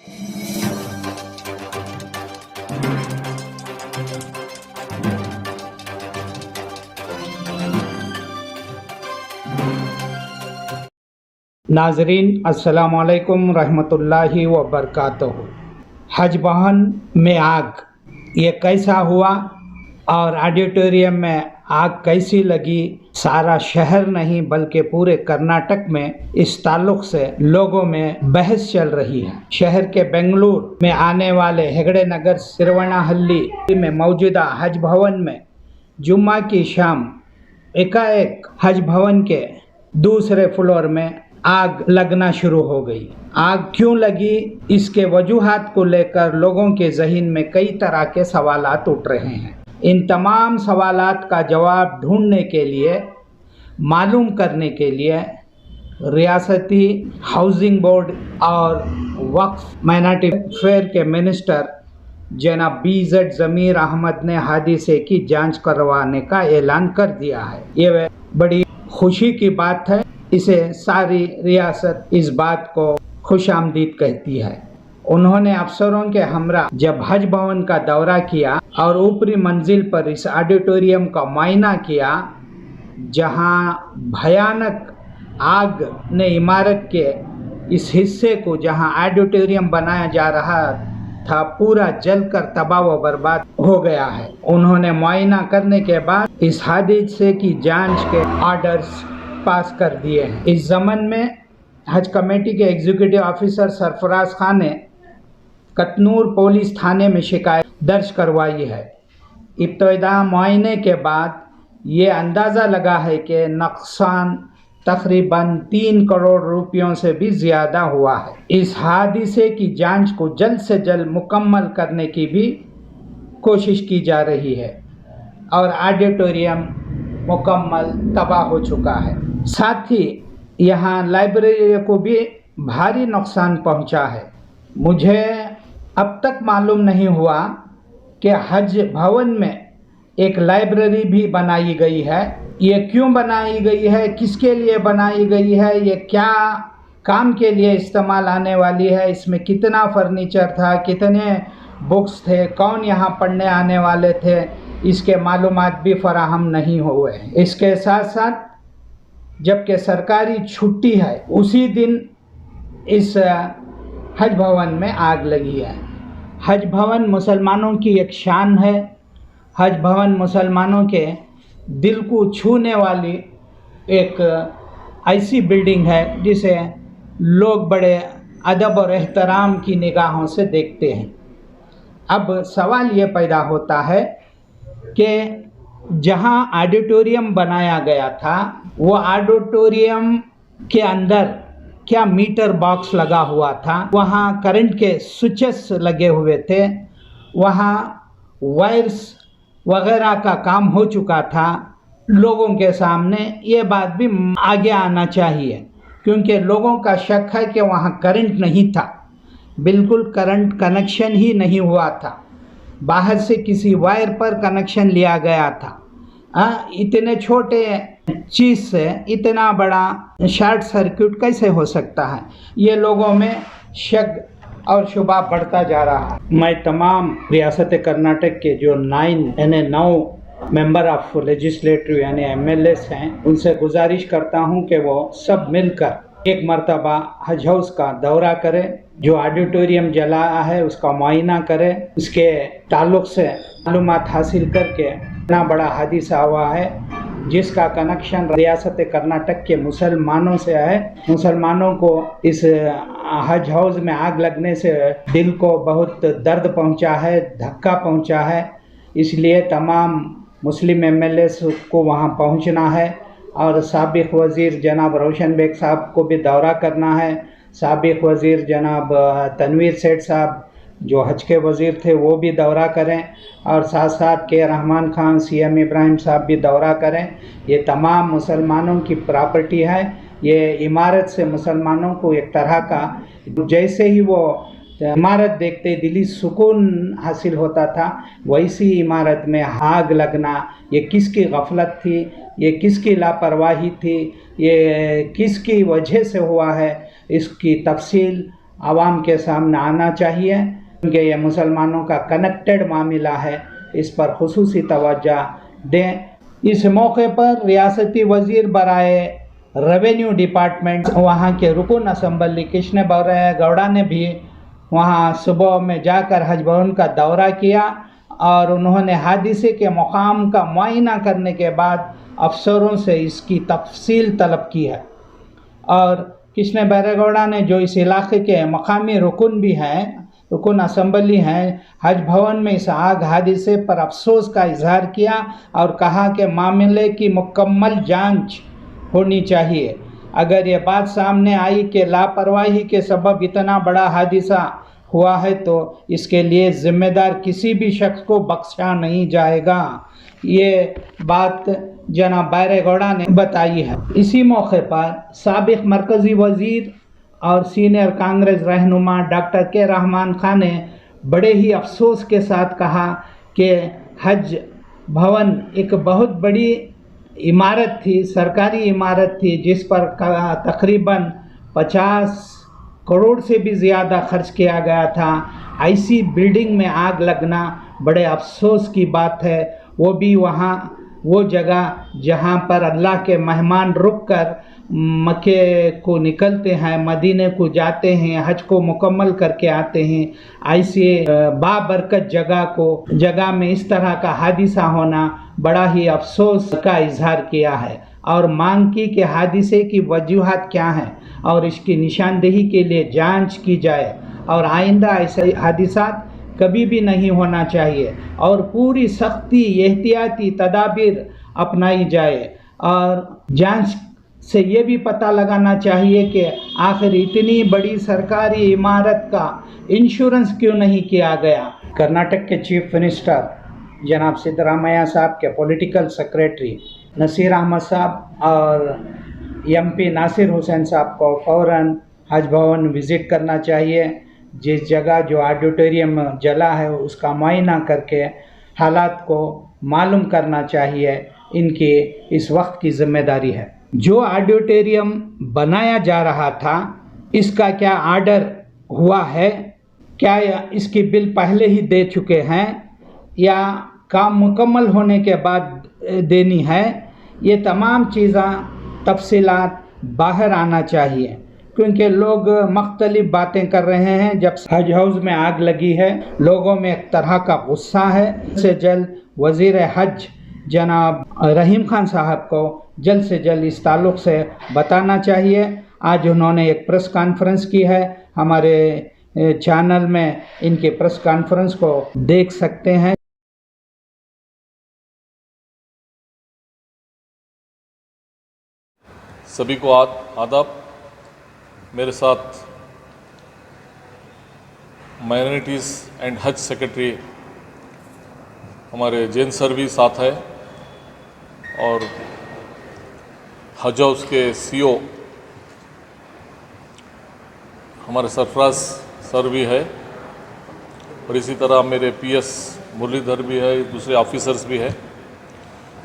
नाजरीन अस्सलाम वालेकुम रहमतुल्लाहि व बरकातहू। हज भवन में आग, ये कैसा हुआ और ऑडिटोरियम में आग कैसी लगी, सारा शहर नहीं बल्कि पूरे कर्नाटक में इस ताल्लुक से लोगों में बहस चल रही है। शहर के बेंगलुरु में आने वाले हेगड़े नगर सिरवनाहल्ली में मौजूदा हज भवन में जुम्मा की शाम एकाएक हज भवन के दूसरे फ्लोर में आग लगना शुरू हो गई। आग क्यों लगी, इसके वजूहात को लेकर लोगों के ज़हन में कई तरह के सवालात उठ रहे हैं। इन तमाम सवालात का जवाब ढूंढने के लिए, मालूम करने के लिए रियासती हाउसिंग बोर्ड और वक्फ माइनॉरिटी अफेयर के मिनिस्टर जनाब BZ ज़मीर अहमद ने हादसे की जांच करवाने का ऐलान कर दिया है। ये बड़ी खुशी की बात है। इसे सारी रियासत इस बात को खुशामदीद कहती है। उन्होंने अफसरों के हमरा जब हज भवन का दौरा किया और ऊपरी मंजिल पर इस ऑडिटोरियम का मुआयना किया, जहां भयानक आग ने इमारत के इस हिस्से को जहां ऑडिटोरियम बनाया जा रहा था पूरा जलकर तबाह व बर्बाद हो गया है। उन्होंने मुआयना करने के बाद इस हादसे की जांच के ऑर्डर्स पास कर दिए हैं। इस ज़मन में हज कमेटी के एग्जीक्यूटिव ऑफिसर सरफराज खान ने कतनूर पुलिस थाने में शिकायत दर्ज करवाई है। इब्तदा मुआयने के बाद ये अंदाज़ा लगा है कि नुकसान तकरीबन 3 करोड़ रुपयों से भी ज़्यादा हुआ है। इस हादसे की जांच को जल्द से जल्द मुकम्मल करने की भी कोशिश की जा रही है और ऑडिटोरियम मुकम्मल तबाह हो चुका है। साथ ही यहाँ लाइब्रेरी को भी भारी नुकसान पहुँचा है। मुझे अब तक मालूम नहीं हुआ कि हज भवन में एक लाइब्रेरी भी बनाई गई है। ये क्यों बनाई गई है, किसके लिए बनाई गई है, ये क्या काम के लिए इस्तेमाल आने वाली है, इसमें कितना फर्नीचर था, कितने बुक्स थे, कौन यहाँ पढ़ने आने वाले थे, इसके मालूमात भी फराहम नहीं हुए। इसके साथ साथ जबकि सरकारी छुट्टी है, उसी दिन इस हज भवन में आग लगी है। हज भवन मुसलमानों की एक शान है। हज भवन मुसलमानों के दिल को छूने वाली एक ऐसी बिल्डिंग है जिसे लोग बड़े अदब और एहतराम की निगाहों से देखते हैं। अब सवाल ये पैदा होता है कि जहां ऑडिटोरियम बनाया गया था, वो ऑडिटोरियम के अंदर क्या मीटर बॉक्स लगा हुआ था, वहाँ करंट के स्विचेस लगे हुए थे, वहाँ वायर्स वगैरह का काम हो चुका था। लोगों के सामने ये बात भी आगे आना चाहिए, क्योंकि लोगों का शक है कि वहाँ करंट नहीं था, बिल्कुल करंट कनेक्शन ही नहीं हुआ था, बाहर से किसी वायर पर कनेक्शन लिया गया था। इतने छोटे चीज़ से इतना बड़ा शॉर्ट सर्किट कैसे हो सकता है, ये लोगों में शक और शुबा बढ़ता जा रहा है। मैं तमाम रियासत कर्नाटक के जो 9 मेंबर ऑफ लेजिस्लेटिव यानी MLAs हैं, उनसे गुजारिश करता हूं कि वो सब मिलकर एक मरतबा हज हाउस का दौरा करें, जो ऑडिटोरियम जला है उसका मुआयना करें, उसके ताल्लुक से मालूमात हासिल करके इतना बड़ा हादसा हुआ है जिसका कनेक्शन रियासत कर्नाटक के मुसलमानों से है। मुसलमानों को इस हज हाउस में आग लगने से दिल को बहुत दर्द पहुंचा है, धक्का पहुंचा है। इसलिए तमाम मुस्लिम MLAs को वहां पहुंचना है और साबिक वज़ीर जनाब रोशन बेग साहब को भी दौरा करना है। साबिक वज़ीर जनाब तनवीर सेठ साहब जो हज के वज़ीर थे वो भी दौरा करें और साथ साथ के रहमान खान, CM इब्राहिम साहब भी दौरा करें। ये तमाम मुसलमानों की प्रॉपर्टी है। ये इमारत से मुसलमानों को एक तरह का जैसे ही वो इमारत देखते दिली सुकून हासिल होता था, वैसी इमारत में आग लगना ये किसकी गफलत थी, ये किसकी लापरवाही थी, ये किसकी वजह से हुआ है, इसकी तफसील आवाम के सामने आना चाहिए, क्योंकि ये मुसलमानों का कनेक्टेड मामला है, इस पर खुसूसी तवज्जो दें। इस मौके पर रियासती वज़ीर बराए रेवेन्यू डिपार्टमेंट वहाँ के रुकन असम्बली कृष्ण बौरैया गौड़ा ने भी वहाँ सुबह में जाकर हज भवन का दौरा किया और उन्होंने हादसे के मकाम का मुआयना करने के बाद अफसरों से इसकी तफसील तलब की है। और कृष्ण बैरेगौड़ा ने जो इस इलाके के मकामी रुकन भी हैं, रुकन असम्बली हैं, हज भवन में इस आग हादसे पर अफसोस का इजहार किया और कहा कि मामले की मुकम्मल जांच होनी चाहिए। अगर ये बात सामने आई कि लापरवाही के सबब इतना बड़ा हादसा हुआ है तो इसके लिए ज़िम्मेदार किसी भी शख्स को बख्शा नहीं जाएगा। ये बात जनाब बैरेगौड़ा ने बताई है। इसी मौके पर साबिक़ मरकज़ी वज़ीर और सीनियर कांग्रेस रहनुमा डॉक्टर के रहमान खान ने बड़े ही अफसोस के साथ कहा कि हज भवन एक बहुत बड़ी इमारत थी, सरकारी इमारत थी, जिस पर तकरीबन 50 करोड़ से भी ज़्यादा खर्च किया गया था। ऐसी बिल्डिंग में आग लगना बड़े अफसोस की बात है, वो भी वहाँ वो जगह जहाँ पर अल्लाह के मेहमान रुक कर मक्के को निकलते हैं, मदीने को जाते हैं, हज को मुकम्मल करके आते हैं। ऐसे बाबरकत जगह में इस तरह का हादसा होना बड़ा ही अफसोस का इजहार किया है और मांग की कि हादसे की वजूहात क्या हैं और इसकी निशानदेही के लिए जांच की जाए और आइंदा ऐसे हादसात कभी भी नहीं होना चाहिए और पूरी सख्ती एहतियाती तदाबीर अपनाई जाए। और जांच से ये भी पता लगाना चाहिए कि आखिर इतनी बड़ी सरकारी इमारत का इंश्योरेंस क्यों नहीं किया गया। कर्नाटक के चीफ मिनिस्टर जनाब सिद्धरामैया साहब के पॉलिटिकल सेक्रेटरी नसीर अहमद साहब और MP नासिर हुसैन साहब को फ़ौरन हज भवन विज़िट करना चाहिए। जिस जगह जो ऑडिटोरियम जला है उसका मुआयना करके हालात को मालूम करना चाहिए, इनकी इस वक्त की ज़िम्मेदारी है। जो ऑडिटोरियम बनाया जा रहा था इसका क्या आर्डर हुआ है, क्या इसकी बिल पहले ही दे चुके हैं या काम मुकम्मल होने के बाद देनी है, ये तमाम चीज़ें तफसीलात बाहर आना चाहिए, क्योंकि लोग मुख्तलिफ बातें कर रहे हैं। जब हज हाउस में आग लगी है, लोगों में एक तरह का गुस्सा है। से जल्द वज़ीर हज जनाब रहीम खान साहब को जल्द से जल्द इस ताल्लुक़ से बताना चाहिए। आज उन्होंने एक प्रेस कॉन्फ्रेंस की है, हमारे चैनल में इनके प्रेस कॉन्फ्रेंस को देख सकते हैं। सभी को आदाब। मेरे साथ माइनॉरिटीज़ एंड हज सेक्रेटरी हमारे जैन सर भी साथ है और हज हाउस के CEO हमारे सरफराज सर भी है और इसी तरह मेरे PS मुरलीधर भी है, दूसरे ऑफिसर्स भी है।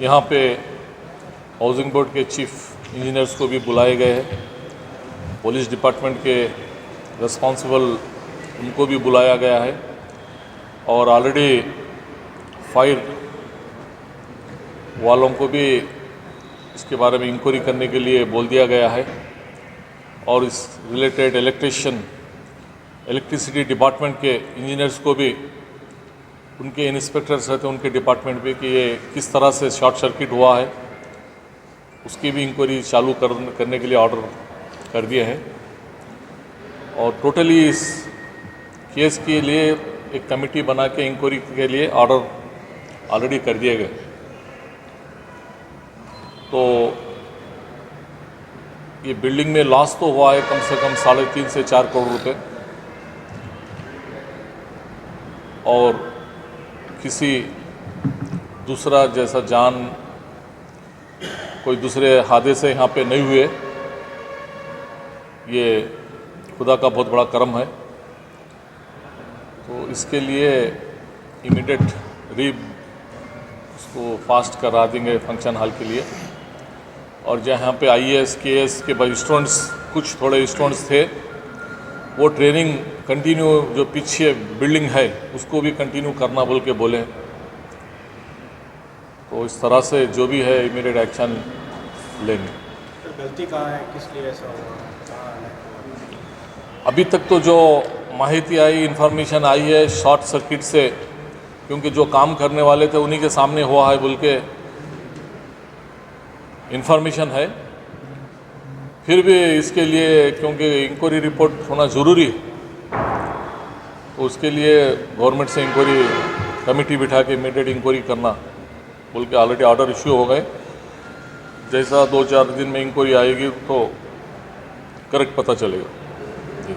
यहाँ पे हाउसिंग बोर्ड के चीफ इंजीनियर्स को भी बुलाए गए हैं, पुलिस डिपार्टमेंट के रिस्पॉन्सिबल उनको भी बुलाया गया है और ऑलरेडी फायर वालों को भी इसके बारे में इंक्वायरी करने के लिए बोल दिया गया है और इस रिलेटेड इलेक्ट्रिसिटी डिपार्टमेंट के इंजीनियर्स को भी उनके इंस्पेक्टर्स रहते हैं उनके डिपार्टमेंट पे कि ये किस तरह से शॉर्ट सर्किट हुआ है उसकी भी इंक्वायरी चालू करने के लिए ऑर्डर कर दिए हैं और टोटली इस केस के लिए एक कमेटी बना के इंक्वायरी के लिए ऑर्डर ऑलरेडी कर दिए गए। तो ये बिल्डिंग में लॉस तो हुआ है कम से कम 3.5 से 4 करोड़ रुपए और किसी दूसरा जैसा जान कोई दूसरे हादसे यहाँ पे नहीं हुए, ये खुदा का बहुत बड़ा करम है। तो इसके लिए इमीडिएट उसको फास्ट करा देंगे फंक्शन हॉल के लिए और जहाँ पे IAS KS के स्टूडेंट्स कुछ थोड़े स्टूडेंट्स थे वो ट्रेनिंग कंटिन्यू जो पीछे बिल्डिंग है उसको भी कंटिन्यू करना बोल के बोले। तो इस तरह से जो भी है इमीडिएट एक्शन लेंगे। सर गलती कहाँ है, किस लिए ऐसा हुआ, कहाँ है? अभी तक तो जो माहिती आई, इन्फॉर्मेशन आई है शॉर्ट सर्किट से, क्योंकि जो काम करने वाले थे उन्हीं के सामने हुआ है बोल के इन्फॉर्मेशन है। फिर भी इसके लिए क्योंकि इंक्वायरी रिपोर्ट होना ज़रूरी है, तो उसके लिए गवर्नमेंट से इंक्वायरी कमेटी बिठा के इमीडिएट इंक्वायरी करना बोल के ऑलरेडी ऑर्डर इश्यू हो गए। जैसा 2-4 दिन में इंक्वायरी आएगी तो करेक्ट पता चलेगा। जी।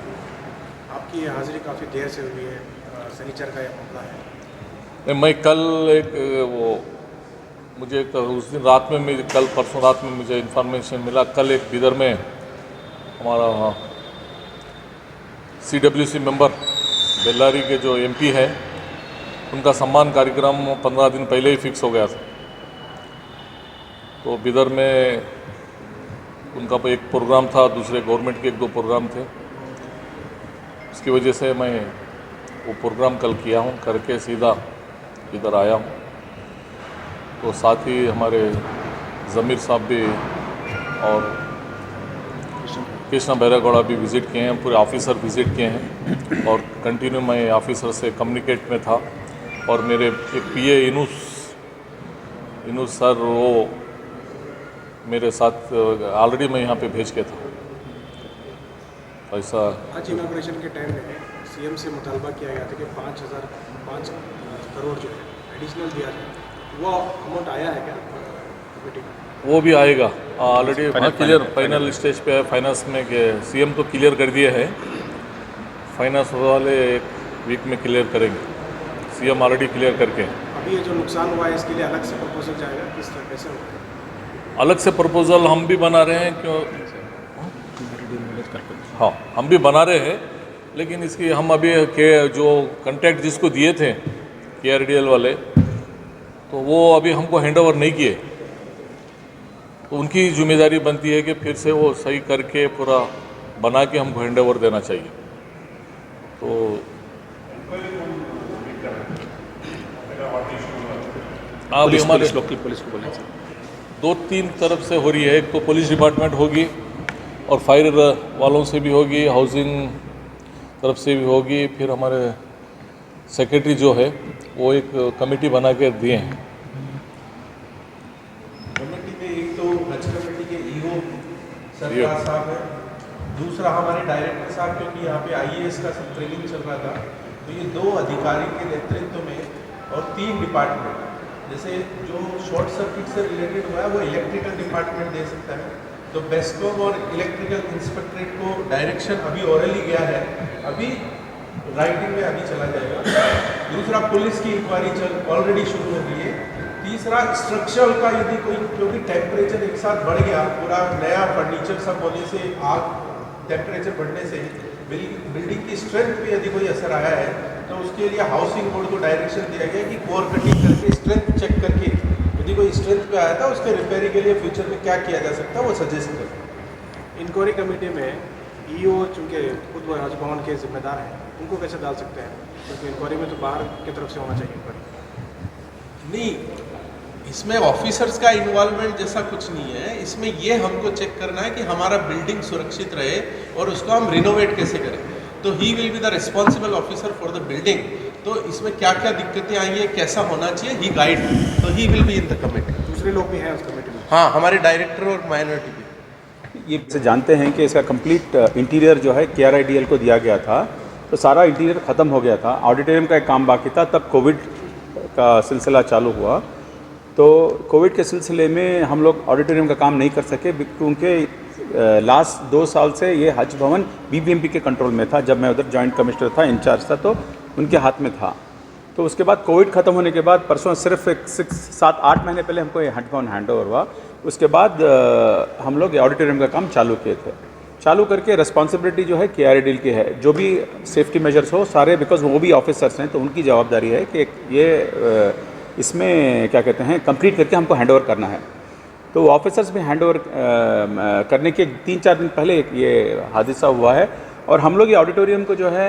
आपकी ये हाजिरी काफ़ी देर से हुई है, शनिचर का ये मामला है। नहीं, मैं कल मुझे उस दिन रात में कल परसों रात में मुझे इन्फॉर्मेशन मिला, कल एक बिदर में हमारा CWC मेंबर बेल्लारी के जो MP है उनका सम्मान कार्यक्रम 15 दिन पहले ही फिक्स हो गया था। तो बिदर में उनका एक प्रोग्राम था, दूसरे गवर्नमेंट के 1-2 प्रोग्राम थे, उसकी वजह से मैं वो प्रोग्राम कल किया हूँ, करके सीधा इधर आया हूँ। तो साथ ही हमारे ज़मीर साहब भी और कृष्णा बैरागौड़ा भी विज़िट किए हैं, पूरे ऑफिसर विज़िट किए हैं और कंटिन्यू मैं ऑफिसर से कम्युनिकेट में था। और मेरे एक PA इनूस सर वो मेरे साथ ऑलरेडी मैं यहाँ पे भेज के था। ऐसा आज इनॉग्रेशन के टाइम में CM से मुतालबा किया गया था कि 5 करोड़ जो है एडिशनल दिया जाए, वो अमाउंट आया है क्या कमेटी का? वो भी आएगा ऑलरेडी, क्लियर फाइनल स्टेज पे है। फाइनेंस में CM तो क्लियर कर दिए है, फाइनेंस वाले एक वीक में क्लियर करेंगे, CM ऑलरेडी क्लियर करके। अभी ये जो नुकसान हुआ है इसके लिए अलग से प्रपोजल जाएगा, किस तरह कैसे होगा? अलग से प्रपोजल हम भी बना रहे हैं, क्यों? हाँ, हम भी बना रहे हैं, लेकिन इसकी हम अभी के जो कॉन्ट्रैक्ट जिसको दिए थे KRDL वाले, तो वो अभी हमको हैंड ओवर नहीं किए। तो उनकी जिम्मेदारी बनती है कि फिर से वो सही करके पूरा बना के हमको हैंड ओवर देना चाहिए। तो अभी हमारे लोकल पुलिस को बोले 2-3 तरफ से हो रही है। एक तो पुलिस डिपार्टमेंट होगी और फायर वालों से भी होगी, हाउसिंग तरफ से भी होगी, फिर हमारे सेक्रेटरी जो है वो एक कमेटी बना के दिए हैं। कमेटी में एक तो हज कमेटी के EO सरकार साहब है, दूसरा हमारे डायरेक्टर साहब, क्योंकि यहाँ पे IAS का सब ट्रेनिंग चल रहा था, तो ये 2 अधिकारी के नेतृत्व में और 3 डिपार्टमेंट, जैसे जो शॉर्ट सर्किट से रिलेटेड हुआ है वो इलेक्ट्रिकल डिपार्टमेंट दे सकता है, तो बेस्कॉम और इलेक्ट्रिकल इंस्पेक्टरेट को डायरेक्शन अभी ऑरली गया है, अभी राइटिंग में अभी चला जाएगा। दूसरा पुलिस की इंक्वायरी ऑलरेडी शुरू हो गई है। तीसरा स्ट्रक्चरल का, यदि कोई, क्योंकि टेम्परेचर एक साथ बढ़ गया, पूरा नया फर्नीचर सब होने से, आग टेम्परेचर बढ़ने से बिल्डिंग की स्ट्रेंथ पे यदि कोई असर आया है, तो उसके लिए हाउसिंग बोर्ड को डायरेक्शन दिया गया कि कोर कटिंग करके स्ट्रेंथ चेक करके यदि कोई स्ट्रेंथ पे आया था उसके रिपेयरिंग के लिए फ्यूचर में क्या किया जा सकता है वो सजेस्ट करें। इंक्वायरी कमेटी में EO चूँकि खुद राजभवन के जिम्मेदार हैं, उनको कैसे डाल सकते हैं? क्योंकि इंक्वायरी में तो बाहर की तरफ से होना चाहिए इंक्वायरी। नहीं, इसमें ऑफिसर्स का इन्वॉल्वमेंट जैसा कुछ नहीं है। इसमें ये हमको चेक करना है कि हमारा बिल्डिंग सुरक्षित रहे और उसको हम रिनोवेट कैसे करें, तो he will be the responsible officer for the building. तो इसमें क्या क्या दिक्कतें आई है, कैसा होना चाहिए, ही गाइड, तो he will be in the committee. दूसरे लोग भी हैं उस कमेटी में? हाँ, हमारे डायरेक्टर और माइनॉरिटी भी। ये से जानते हैं कि इसका कंप्लीट इंटीरियर जो है KRIDL को दिया गया था, तो सारा इंटीरियर ख़त्म हो गया था, ऑडिटोरियम का एक काम बाकी था, तब कोविड का सिलसिला चालू हुआ। तो कोविड के सिलसिले में हम लोग ऑडिटोरियम का काम नहीं कर सके, क्योंकि लास्ट 2 साल से ये हज भवन BBMP के कंट्रोल में था। जब मैं उधर जॉइंट कमिश्नर था, इंचार्ज था, तो उनके हाथ में था। तो उसके बाद कोविड ख़त्म होने के बाद परसों सिर्फ 7-8 महीने पहले हमको ये हज भवन हैंड ओवर हुआ। उसके बाद हम लोग ऑडिटोरियम का काम चालू किए थे। चालू करके रिस्पॉन्सिबिलिटी जो है KRIDL की है, जो भी सेफ्टी मेजर्स हो सारे, बिकॉज वो भी ऑफिसर्स हैं, तो उनकी जवाबदारी है कि ये इसमें क्या कहते हैं कंप्लीट करके हमको हैंड ओवर करना है। तो ऑफिसर्स भी हैंड ओवर करने के 3-4 दिन पहले ये हादसा हुआ है। और हम लोग ये ऑडिटोरियम को जो है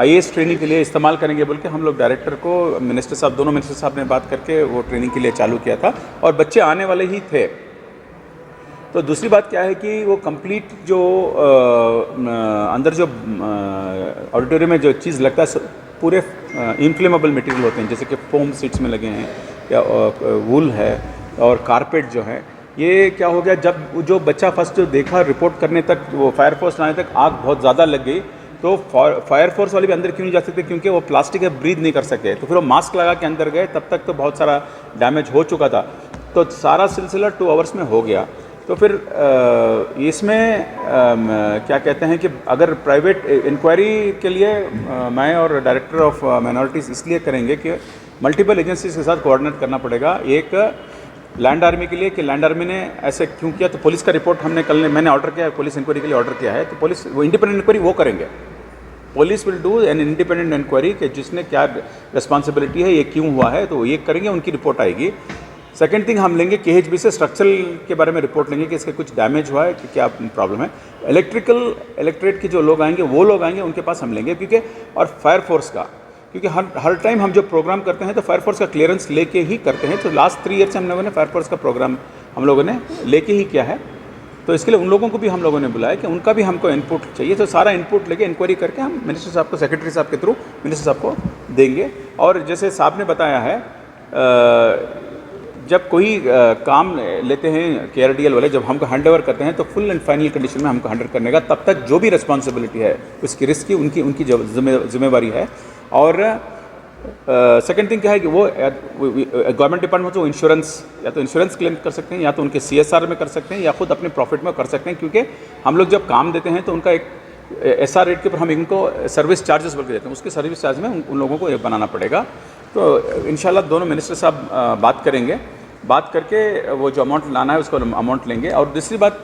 IAS ट्रेनिंग के लिए इस्तेमाल करेंगे बोल के हम लोग डायरेक्टर को मिनिस्टर साहब, दोनों मिनिस्टर साहब ने बात करके वो ट्रेनिंग के लिए चालू किया था और बच्चे आने वाले ही थे। तो दूसरी बात क्या है कि वो कंप्लीट जो अंदर जो ऑडिटोरियम में जो चीज़ लगता है पूरे इनफ्लेमेबल मटेरियल होते हैं, जैसे कि फोम सीट्स में लगे हैं या वूल है और कारपेट जो है। ये क्या हो गया, जब जो बच्चा फर्स्ट जो देखा रिपोर्ट करने तक, वो फायर फोर्स आने तक आग बहुत ज़्यादा लग गई, तो फायर फोर्स वाले भी अंदर क्यों नहीं जा सकते, क्योंकि वो प्लास्टिक है, ब्रीथ नहीं कर सके। तो फिर वो मास्क लगा के अंदर गए, तब तक तो बहुत सारा डैमेज हो चुका था। तो सारा सिलसिला 2 आवर्स में हो गया। तो फिर इसमें क्या कहते हैं कि अगर प्राइवेट इंक्वायरी के लिए मैं और डायरेक्टर ऑफ माइनॉरिटीज़ इसलिए करेंगे कि मल्टीपल एजेंसीज के साथ कोऑर्डिनेट करना पड़ेगा। एक लैंड आर्मी के लिए कि लैंड आर्मी ने ऐसे क्यों किया, तो पुलिस का रिपोर्ट मैंने ऑर्डर किया है, पुलिस इंक्वायरी के लिए ऑर्डर किया है। तो पुलिस वो इंडिपेंडेंट इंक्वायरी वो करेंगे, police will do an independent inquiry कि जिसने क्या रिस्पॉन्सिबिलिटी है, ये क्यों हुआ है, तो ये करेंगे, उनकी रिपोर्ट आएगी। सेकेंड थिंग, हम लेंगे KHB से स्ट्रक्चरल के बारे में रिपोर्ट लेंगे कि इसका कुछ डैमेज हुआ है कि क्या प्रॉब्लम है। इलेक्ट्रेट के जो लोग आएंगे वो लोग आएंगे, उनके पास हम लेंगे, क्योंकि और फायर फोर्स का, क्योंकि हर टाइम हम जो प्रोग्राम करते हैं तो फायर फोर्स का क्लियरेंस लेके ही करते हैं। तो लास्ट 3 ईयर से हम लोगों ने फायर फोर्स का प्रोग्राम हम लोगों ने लेके ही किया है। तो इसके लिए उन लोगों को भी हम लोगों ने बुलाया कि उनका भी हमको इनपुट चाहिए। तो सारा इनपुट लेके इंक्वायरी करके हम मिनिस्टर साहब को, सेक्रेटरी साहब के थ्रू मिनिस्टर साहब को देंगे। और जैसे साहब ने बताया है, जब कोई काम लेते हैं KRDL वाले, जब हमको हैंड ओवर करते हैं तो फुल एंड फाइनल कंडीशन में हमको हैंडल करने का, तब तक जो भी रिस्पॉन्सिबिलिटी है उसकी रिस्क की उनकी जिम्मेवारी है। और सेकंड थिंग क्या है कि वो गवर्नमेंट डिपार्टमेंट को इंश्योरेंस, या तो इंश्योरेंस क्लेम कर सकते हैं, या तो उनके CSR में कर सकते हैं, या खुद अपने प्रॉफिट में कर सकते हैं। क्योंकि हम लोग जब काम देते हैं तो उनका एक SR रेट के ऊपर हम इनको सर्विस चार्जेस बोल के देते हैं, उसके सर्विस चार्ज में उन लोगों को ये बनाना पड़ेगा। तो इंशाल्लाह दोनों मिनिस्टर साहब बात करेंगे, बात करके वो जो अमाउंट लाना है उसको अमाउंट लेंगे। और दूसरी बात,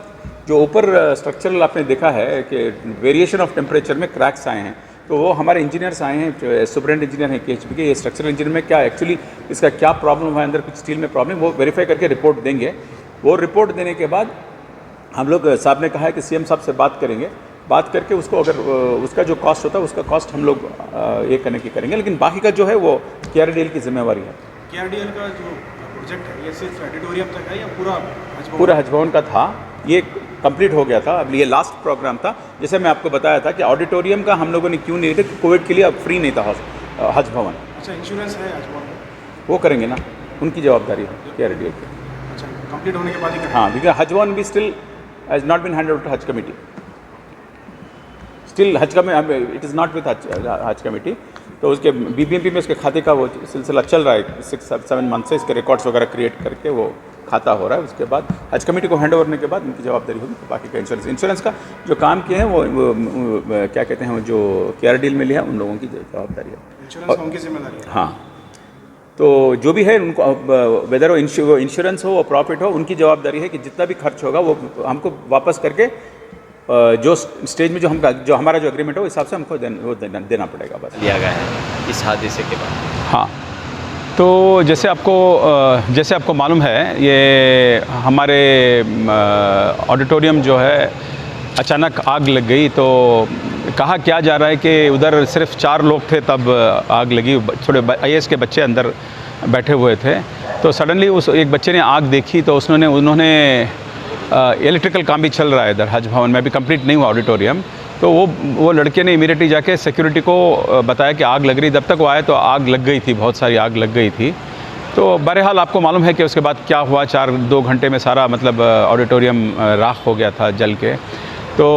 जो ऊपर स्ट्रक्चरल आपने देखा है कि वेरिएशन ऑफ टेम्परेचर में क्रैक्स आए हैं, तो वो हमारे इंजीनियर्स आए हैं, सुपरिटेंडेंट इंजीनियर हैं KHB के, ये स्ट्रक्चरल इंजीनियर में क्या एक्चुअली इसका क्या प्रॉब्लम है, अंदर कुछ स्टील में प्रॉब्लम, वो वेरीफाई करके रिपोर्ट देंगे। वो रिपोर्ट देने के बाद हम लोग, साहब ने कहा है कि CM साहब से बात करेंगे, बात करके उसको अगर उसका जो कॉस्ट होता है उसका कॉस्ट हम लोग ये करने की करेंगे, लेकिन बाकी का जो है वो KRDL की जिम्मेवारी है। KRDL का जो प्रोजेक्ट है ये सिर्फ ऑडिटोरियम तक है या पूरा हज भवन का था? ये कंप्लीट हो गया था, अब ये लास्ट प्रोग्राम था। जैसे मैं आपको बताया था कि ऑडिटोरियम का हम लोगों ने क्यों नहीं लिया, कोविड के लिए अब फ्री नहीं था हज भवन। अच्छा, इंश्योरेंस है हज भवन में? वो करेंगे ना, उनकी जवाबदारी है KRDL की। अच्छा, कंप्लीट होने के बाद ही करेंगे? हाँ, बिकॉज हज भवन भी still has not been handed over to Haj committee, still has it is not with Haj committee. तो उसके BBMP में उसके खाते का वो सिलसिला चल रहा है 6-7 मंथ से, इसके रिकॉर्ड्स वगैरह क्रिएट करके वो खाता हो रहा है। उसके बाद हज कमेटी को हैंड ओवर करने के बाद उनकी जवाबदारी होगी। तो बाकी का इंश्योरेंस का जो काम किए हैं वो क्या कहते हैं, वो जो KRDL में लिया उन लोगों की जवाबदारी है, इंश्योरेंस उनकी जिम्मेदारी है। हाँ, तो जो भी है उनको, वेदर वो इंश्योरेंस हो, वो प्रॉफिट हो, उनकी जवाबदारी है कि जितना भी खर्च होगा वो हमको वापस करके जो स्टेज में जो हमारा जो एग्रीमेंट है उस हिसाब से हमको देना पड़ेगा, बस। लिया गया है इस हादसे के बाद। हाँ, तो जैसे आपको मालूम है, ये हमारे ऑडिटोरियम जो है अचानक आग लग गई। तो कहा क्या जा रहा है कि उधर सिर्फ 4 लोग थे तब आग लगी, थोड़े IAS के बच्चे अंदर बैठे हुए थे। तो सडनली उस एक बच्चे ने आग देखी, तो उन्होंने इलेक्ट्रिकल काम भी चल रहा है इधर हज भवन में, अभी कंप्लीट नहीं हुआ ऑडिटोरियम। तो वो लड़के ने इमीडिएटली जाके सिक्योरिटी को बताया कि आग लग रही। जब तक वो आए तो आग लग गई थी, बहुत सारी आग लग गई थी। तो बहरहाल आपको मालूम है कि उसके बाद क्या हुआ, 2 घंटे में सारा मतलब ऑडिटोरियम राख हो गया था जल के। तो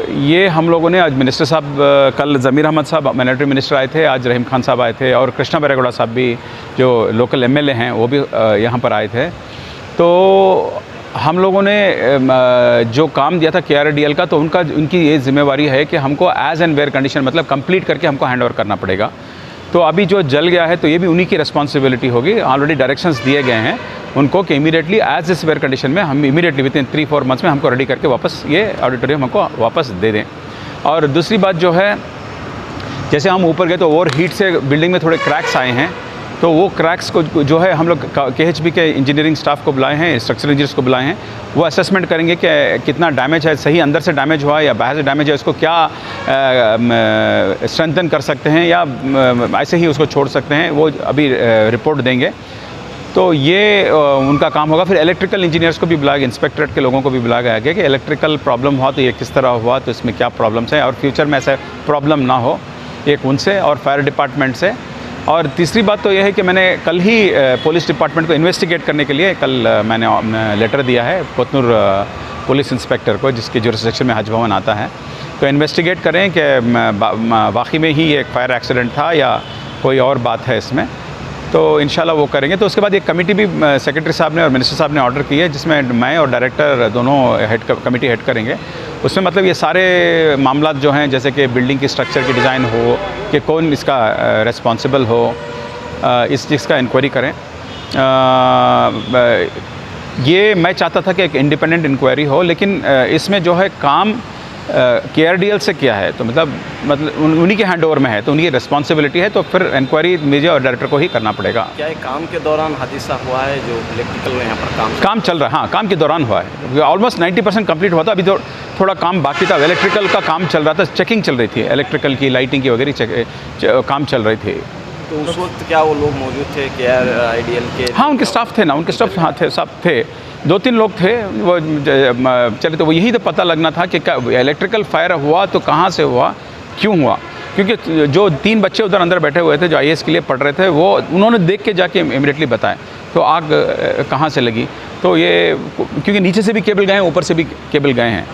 ये हम लोगों ने आज मिनिस्टर साहब, कल ज़मीर अहमद साहब माइनॉरिटी मिनिस्टर आए थे, आज रहीम खान साहब आए थे, और कृष्णा बैरेगौड़ा साहब भी जो लोकल MLA हैं वो भी यहाँ पर आए थे। तो हम लोगों ने जो काम दिया था KRDL का, तो उनकी ये जिम्मेवारी है कि हमको एज एंड वेयर कंडीशन, मतलब कंप्लीट करके हमको हैंड ओवर करना पड़ेगा। तो अभी जो जल गया है तो ये भी उन्हीं की रिस्पॉन्सिबिलिटी होगी। ऑलरेडी डायरेक्शंस दिए गए हैं उनको कि इमीडिएटली एज इस वेयर कंडीशन में हम इमीडिएटली विद इन 3-4 मंथ्स में हमको रेडी करके वापस ये ऑडिटोरियम हमको वापस दे दें। और दूसरी बात जो है, जैसे हम ऊपर गए तो ओवर हीट से बिल्डिंग में थोड़े क्रैक्स आए हैं, तो वो क्रैक्स को जो है हम लोग KHB के इंजीनियरिंग स्टाफ को बुलाए हैं, स्ट्रक्चरल इंजीनियर्स को बुलाए हैं। वो असेसमेंट करेंगे कि कितना डैमेज है, सही अंदर से डैमेज हुआ है या बाहर से डैमेज है, उसको क्या स्ट्रेंथन कर सकते हैं या ऐसे ही उसको छोड़ सकते हैं, वो अभी रिपोर्ट देंगे। तो ये उनका काम होगा। फिर इलेक्ट्रिकल इंजीनियर्स को भी बुलाया गया, इंस्पेक्टरेट के लोगों को भी बुलाया गया कि इलेक्ट्रिकल प्रॉब्लम हुआ तो ये किस तरह हुआ, तो इसमें क्या प्रॉब्लम्स हैं और फ्यूचर में ऐसा प्रॉब्लम ना हो, एक उनसे और फायर डिपार्टमेंट से। और तीसरी बात तो ये है कि मैंने कल ही पुलिस डिपार्टमेंट को इन्वेस्टिगेट करने के लिए कल मैंने लेटर दिया है कोतनूर पुलिस इंस्पेक्टर को, जिसके जुरिस्डिक्शन में हज भवन आता है, तो इन्वेस्टिगेट करें कि वाकई में ही एक फायर एक्सीडेंट था या कोई और बात है इसमें, तो इंशाल्लाह वो करेंगे। तो उसके बाद एक कमेटी भी सेक्रेटरी साहब ने और मिनिस्टर साहब ने ऑर्डर की है, जिसमें मैं और डायरेक्टर दोनों कमेटी हेड करेंगे। उसमें मतलब ये सारे मामला जो हैं, जैसे कि बिल्डिंग की स्ट्रक्चर की डिज़ाइन हो, कि कौन इसका रिस्पॉन्सिबल हो, इस चीज़ का इंक्वायरी करें। ये मैं चाहता था कि एक इंडिपेंडेंट इंक्वायरी हो, लेकिन इसमें जो है काम KRDL से किया है, तो मतलब उन्हीं के हैंड ओवर में है, तो उनकी रिस्पॉन्सिबिलिटी है, तो फिर इंक्वायरी मुझे और डायरेक्टर को ही करना पड़ेगा। क्या ये काम के दौरान हादसा हुआ है जो इलेक्ट्रिकल में यहाँ पर काम चल रहा है? हाँ, काम के दौरान हुआ है। ऑलमोस्ट 90% कंप्लीट हुआ था, अभी तो थोड़ा काम बाकी था। इलेक्ट्रिकल का काम चल रहा था, चेकिंग चल रही थी, इलेक्ट्रिकल की, लाइटिंग की वगैरह काम चल रही थी। तो उस वक्त क्या वो लोग मौजूद थे KRDL के? हाँ, उनके स्टाफ थे ना, उनके स्टाफ हाँ थे, सब थे, 2-3 लोग थे वो चले। तो वो यही तो पता लगना था कि इलेक्ट्रिकल फायर हुआ तो कहाँ से हुआ, क्यों हुआ, क्योंकि जो 3 बच्चे उधर अंदर बैठे हुए थे जो IAS के लिए पढ़ रहे थे, वो उन्होंने देख के जाके इमीडिएटली बताया तो आग कहाँ से लगी। तो ये क्योंकि नीचे से भी केबल गए हैं, ऊपर से भी केबल गए हैं,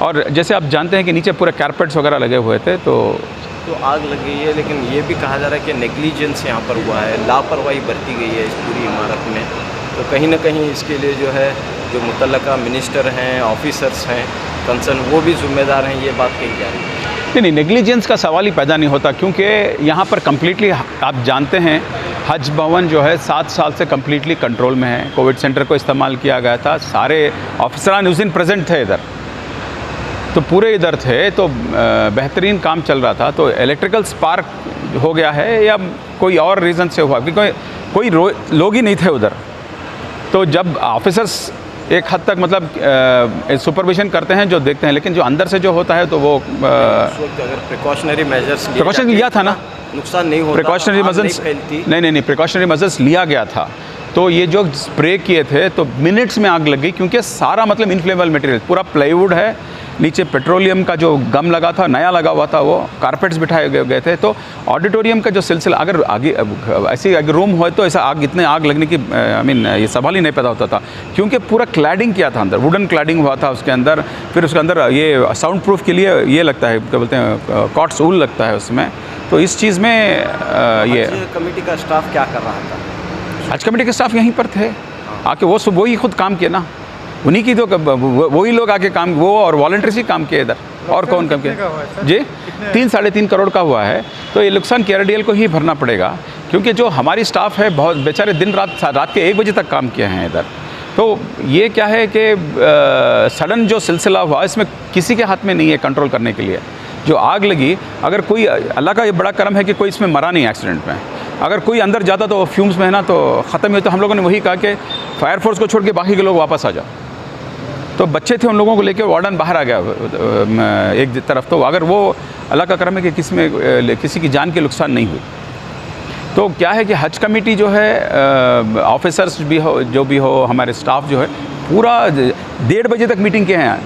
और जैसे आप जानते हैं कि नीचे पूरे कारपेट्स वगैरह लगे हुए थे, तो आग लग गई है। लेकिन ये भी कहा जा रहा है कि नेग्लिजेंस यहाँ पर हुआ है, लापरवाही बरती गई है इस पूरी इमारत में। तो कहीं ना कहीं इसके लिए जो है जो मुतल्लका मिनिस्टर हैं, ऑफिसर्स हैं कंसर्न, वो भी जिम्मेदार हैं, ये बात कही जा रही है। नहीं, नेग्लिजेंस का सवाल ही पैदा नहीं होता, क्योंकि यहाँ पर कम्प्लीटली आप जानते हैं हज भवन जो है 7 साल से कम्प्लीटली कंट्रोल में है। कोविड सेंटर को इस्तेमाल किया गया था, सारे ऑफिसरान उस दिन प्रेजेंट थे इधर, तो पूरे इधर थे, तो बेहतरीन काम चल रहा था। तो इलेक्ट्रिकल स्पार्क हो गया है या कोई और रीज़न से हुआ, क्योंकि कोई लोग ही नहीं थे उधर। तो जब ऑफिसर्स एक हद तक मतलब सुपरविजन करते हैं, जो देखते हैं, लेकिन जो अंदर से जो होता है तो वो उस वक्त अगर प्रिकॉशनरी मेजर्स लिया था ना, नुकसान नहीं होता, प्रिकॉशनरी मेजर्स नहीं, प्रिकॉशनरी मेजर्स लिया गया था। तो ये जो स्प्रे किए थे तो मिनट्स में आग लग गई, क्योंकि सारा मतलब इनफ्लेमेबल मटेरियल, पूरा प्लाईवुड है, नीचे पेट्रोलियम का जो गम लगा था, नया लगा हुआ था, वो कारपेट्स बिठाए गए थे। तो ऑडिटोरियम का जो सिलसिला, अगर आगे ऐसी अगर रूम हो तो ऐसा इतने आग लगने की ये सवाल ही नहीं पैदा होता था, क्योंकि पूरा क्लैडिंग किया था, अंदर वुडन क्लैडिंग हुआ था उसके अंदर। फिर उसके अंदर ये साउंड प्रूफ के लिए ये लगता है, क्या बोलते हैं, कॉट्स ऊल लगता है उसमें। तो इस चीज़ में ये कमेटी का स्टाफ क्या कर रहा था? हज कमेटी के स्टाफ यहीं पर थे आके, वही खुद काम किया ना, उन्हीं की तो वही लोग आके काम, वो और वॉलंटियर्स ही काम किए इधर, और कौन काम किया जी? 3-3.5 करोड़ का हुआ है। तो ये नुकसान KRDL को ही भरना पड़ेगा, क्योंकि जो हमारी स्टाफ है बहुत बेचारे दिन रात के 1 बजे तक काम किए हैं इधर। तो ये क्या है कि सडन जो सिलसिला हुआ, इसमें किसी के हाथ में नहीं है कंट्रोल करने के लिए। जो आग लगी, अगर कोई, अल्लाह का ये बड़ा करम है कि कोई इसमें मरा नहीं एक्सीडेंट में, अगर कोई अंदर जाता तो फ्यूम्स में है ना, तो ख़त्म ही। तो हम लोगों ने वही कहा कि फायर फोर्स को छोड़ के बाकी के लोग वापस आ जाओ। तो बच्चे थे, उन लोगों को लेके वार्डन बाहर आ गया एक तरफ। तो अगर वो अल्लाह का करम है कि किसी की जान के नुकसान नहीं हुई। तो क्या है कि हज कमेटी जो है, ऑफिसर्स भी हो, जो भी हो, हमारे स्टाफ जो है, पूरा 1:30 बजे तक मीटिंग किए हैं,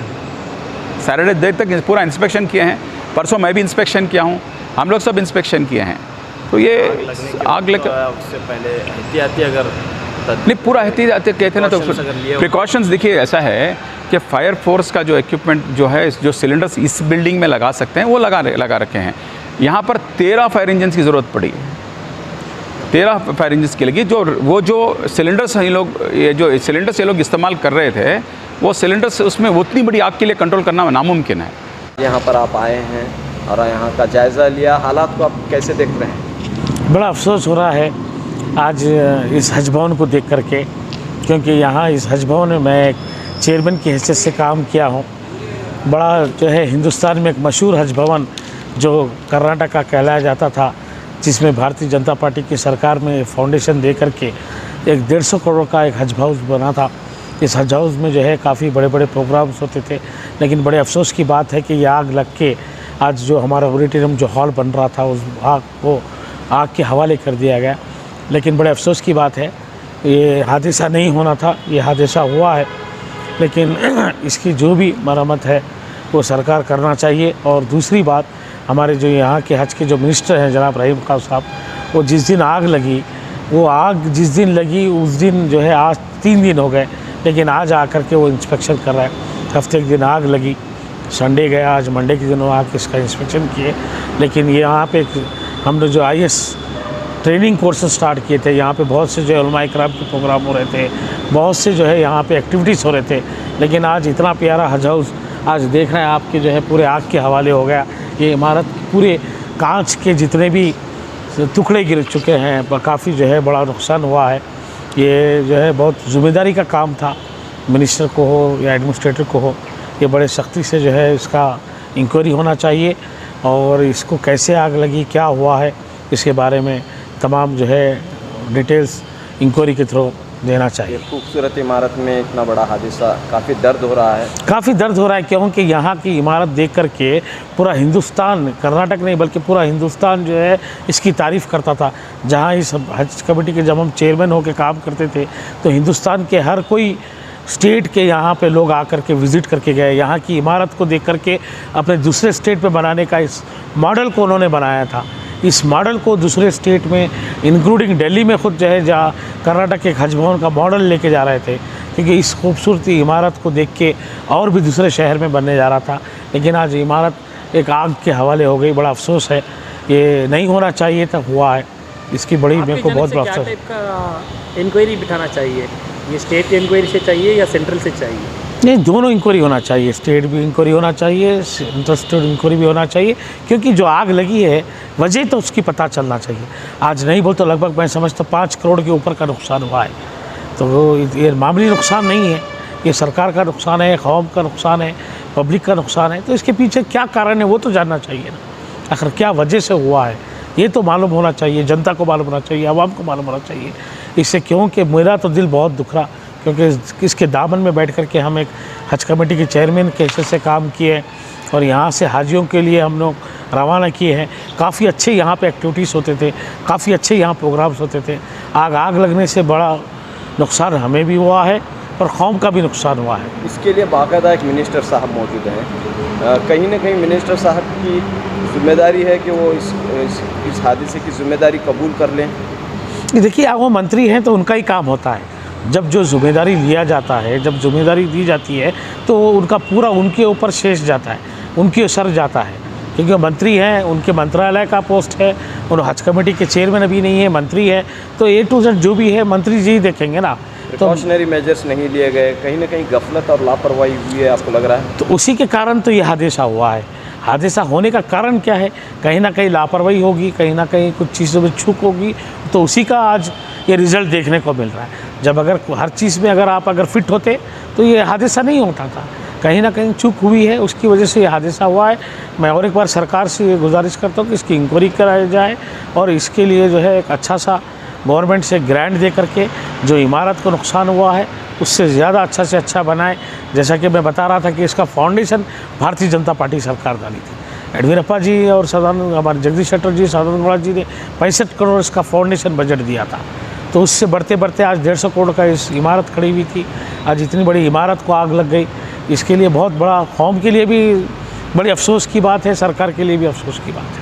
सैटरडे देर तक पूरा इंस्पेक्शन किए हैं। परसों मैं भी इंस्पेक्शन किया हूँ, हम लोग सब इंस्पेक्शन किए हैं। तो ये आग लग उससे पहले एहतियाती अगर नहीं, पूरा एहतियाती कहते हैं ना, तो प्रिकॉशंस देखिए ऐसा है कि फायर फोर्स का जो इक्विपमेंट जो है, जो सिलेंडर्स इस बिल्डिंग में लगा सकते हैं, वो लगा रखे हैं। यहाँ पर 13 फायर इंजन की ज़रूरत पड़ी, 13 फायर इंजन की लगी। जो सिलेंडर्स ये लोग इस्तेमाल कर रहे थे, वो सिलेंडर्स, उसमें उतनी बड़ी आग के लिए कंट्रोल करना नामुमकिन है। यहाँ पर आप आए हैं और यहाँ का जायज़ा लिया, हालात को आप कैसे देख रहे हैं? बड़ा अफसोस हो रहा है आज इस हज भवन को देख करके, क्योंकि यहाँ इस हज भवन में मैं एक चेयरमैन की हैसियत से काम किया हूँ। बड़ा जो है हिंदुस्तान में एक मशहूर हज भवन जो कर्नाटक का कहलाया जाता था, जिसमें भारतीय जनता पार्टी की सरकार में फाउंडेशन दे करके एक 150 करोड़ का एक हज हाउस बना था। इस हज हाउस में जो है काफ़ी बड़े बड़े प्रोग्राम्स होते थे, लेकिन बड़े अफसोस की बात है कि ये आग लग के आज जो हमारा ऑडिटोरियम जो हॉल बन रहा था उस आग को आग के हवाले कर दिया गया। लेकिन बड़े अफसोस की बात है, ये हादसा नहीं होना था, ये हादसा हुआ है। लेकिन इसकी जो भी मरम्मत है वो सरकार करना चाहिए। और दूसरी बात, हमारे जो यहाँ के हज के जो मिनिस्टर हैं जनाब रहीम खान साहब, वो जिस दिन आग लगी, वो आग जिस दिन लगी उस दिन जो है, आज 3 दिन हो गए, लेकिन आज आकर के वो इंस्पेक्शन कर रहा है। हफ्ते के दिन आग लगी, संडे गया, आज मंडे के दिन वो आके इसका इंस्पेक्शन किए। लेकिन ये यहाँ पे हमने जो IAS ट्रेनिंग कोर्स स्टार्ट किए थे, यहाँ पे बहुत से जो है उलमा इकराम के प्रोग्राम हो रहे थे, बहुत से जो है यहाँ पे एक्टिविटीज़ हो रहे थे। लेकिन आज इतना प्यारा हज हाउस आज देख रहे हैं आपके जो है पूरे आग के हवाले हो गया। ये इमारत पूरे कांच के जितने भी टुकड़े गिर चुके हैं, काफ़ी जो है बड़ा नुकसान हुआ है। ये जो है बहुत ज़िम्मेदारी का काम था, मिनिस्टर को हो या एडमिनिस्ट्रेटर को हो, ये बड़े सख्ती से जो है इसका इंक्वायरी होना चाहिए और इसको कैसे आग लगी, क्या हुआ है, इसके बारे में तमाम जो है डिटेल्स इंक्वायरी के थ्रू देना चाहिए। खूबसूरत इमारत में इतना बड़ा हादसा, काफ़ी दर्द हो रहा है। काफ़ी दर्द हो रहा है, क्योंकि यहाँ की इमारत देख कर के पूरा हिंदुस्तान, कर्नाटक नहीं बल्कि पूरा हिंदुस्तान जो है इसकी तारीफ़ करता था। जहाँ इस हज कमेटी के जब हम चेयरमैन होकर काम करते थे तो हिंदुस्तान के हर कोई स्टेट के यहाँ पे लोग आकर के विज़िट करके गए। यहाँ की इमारत को देख करके अपने दूसरे स्टेट पे बनाने का इस मॉडल को उन्होंने बनाया था। इस मॉडल को दूसरे स्टेट में इंक्लूडिंग दिल्ली में खुद जो है, जहाँ कर्नाटक के हज भवन का मॉडल लेके जा रहे थे, क्योंकि इस खूबसूरती इमारत को देख के और भी दूसरे शहर में बनने जा रहा था। लेकिन आज इमारत एक आग के हवाले हो गई। बड़ा अफसोस है, ये नहीं होना चाहिए था, हुआ है। इसकी बड़ी मेरे को बहुत बड़ा अफसोस है। इंक्वायरी बिठाना चाहिए, ये स्टेट इंक्वायरी से चाहिए या सेंट्रल से चाहिए? नहीं, दोनों इंक्वायरी होना चाहिए, स्टेट भी इंक्वायरी होना चाहिए, सेंट्रल स्टेट इंक्वायरी भी होना चाहिए, क्योंकि जो आग लगी है वजह तो उसकी पता चलना चाहिए। आज नहीं बोल तो लगभग मैं समझता 5 करोड़ के ऊपर का नुकसान हुआ है। तो वो ये मामूली नुकसान नहीं है, ये सरकार का नुकसान है, कौम का नुकसान है, पब्लिक का नुकसान है। तो इसके पीछे क्या कारण है वो तो जानना चाहिए ना, आखिर क्या वजह से हुआ है ये तो मालूम होना चाहिए, जनता को मालूम होना चाहिए, आवाम को मालूम होना चाहिए। इससे क्योंकि मेरा तो दिल बहुत दुख रहा, क्योंकि इसके दामन में बैठ कर के हम एक हज कमेटी के चेयरमैन के हैसियत से काम किए और यहाँ से हाजियों के लिए हम लोग रवाना किए हैं। काफ़ी अच्छे यहाँ पे एक्टिविटीज़ होते थे, काफ़ी अच्छे यहाँ प्रोग्राम्स होते थे। आग लगने से बड़ा नुकसान हमें भी हुआ है और कौम का भी नुकसान हुआ है। इसके लिए बाकायदा एक मिनिस्टर साहब मौजूद हैं। कहीं ना कहीं मिनिस्टर साहब की जिम्मेदारी है कि वो इस हादसे की जिम्मेदारी कबूल कर लें। देखिए, वो मंत्री हैं तो उनका ही काम होता है। जब जो जिम्मेदारी लिया जाता है, जब जिम्मेदारी दी जाती है तो उनका पूरा उनके ऊपर शेष जाता है, उनके सर जाता है, क्योंकि मंत्री हैं, उनके मंत्रालय का पोस्ट है, और हज कमेटी के चेयरमैन अभी नहीं है, मंत्री है, तो A to Z जो भी है मंत्री जी देखेंगे ना। प्रिकॉशनरी मेजर्स नहीं लिए गए, कहीं ना कहीं गफलत और लापरवाही हुई है, आपको लग रहा है? तो उसी के कारण तो ये हादसा हुआ है। हादसा होने का कारण क्या है? कहीं ना कहीं लापरवाही होगी, कहीं ना कहीं कुछ चीज़ों में चूक होगी, तो उसी का आज ये रिज़ल्ट देखने को मिल रहा है। जब अगर हर चीज़ में अगर फिट होते तो ये हादसा नहीं होता था। कहीं ना कहीं चूक हुई है, उसकी वजह से ये हादसा हुआ है। मैं और एक बार सरकार से ये गुजारिश करता हूँ कि इसकी इंक्वायरी कराई जाए और इसके लिए जो है एक अच्छा सा गवर्नमेंट से ग्रांट दे करके जो इमारत को नुकसान हुआ है उससे ज़्यादा अच्छा से अच्छा बनाए। जैसा कि मैं बता रहा था कि इसका फाउंडेशन भारतीय जनता पार्टी सरकार डाली थी। येडियुरप्पा जी और हमारे जगदीश शेट्टर जी, सदानंद गौड़ा जी ने 65 करोड़ इसका फाउंडेशन बजट दिया था। तो उससे बढ़ते बढ़ते आज 150 करोड़ का इस इमारत खड़ी हुई थी। आज इतनी बड़ी इमारत को आग लग गई, इसके लिए बहुत बड़ा कौम के लिए भी बड़ी अफसोस की बात है, सरकार के लिए भी अफसोस की बात है।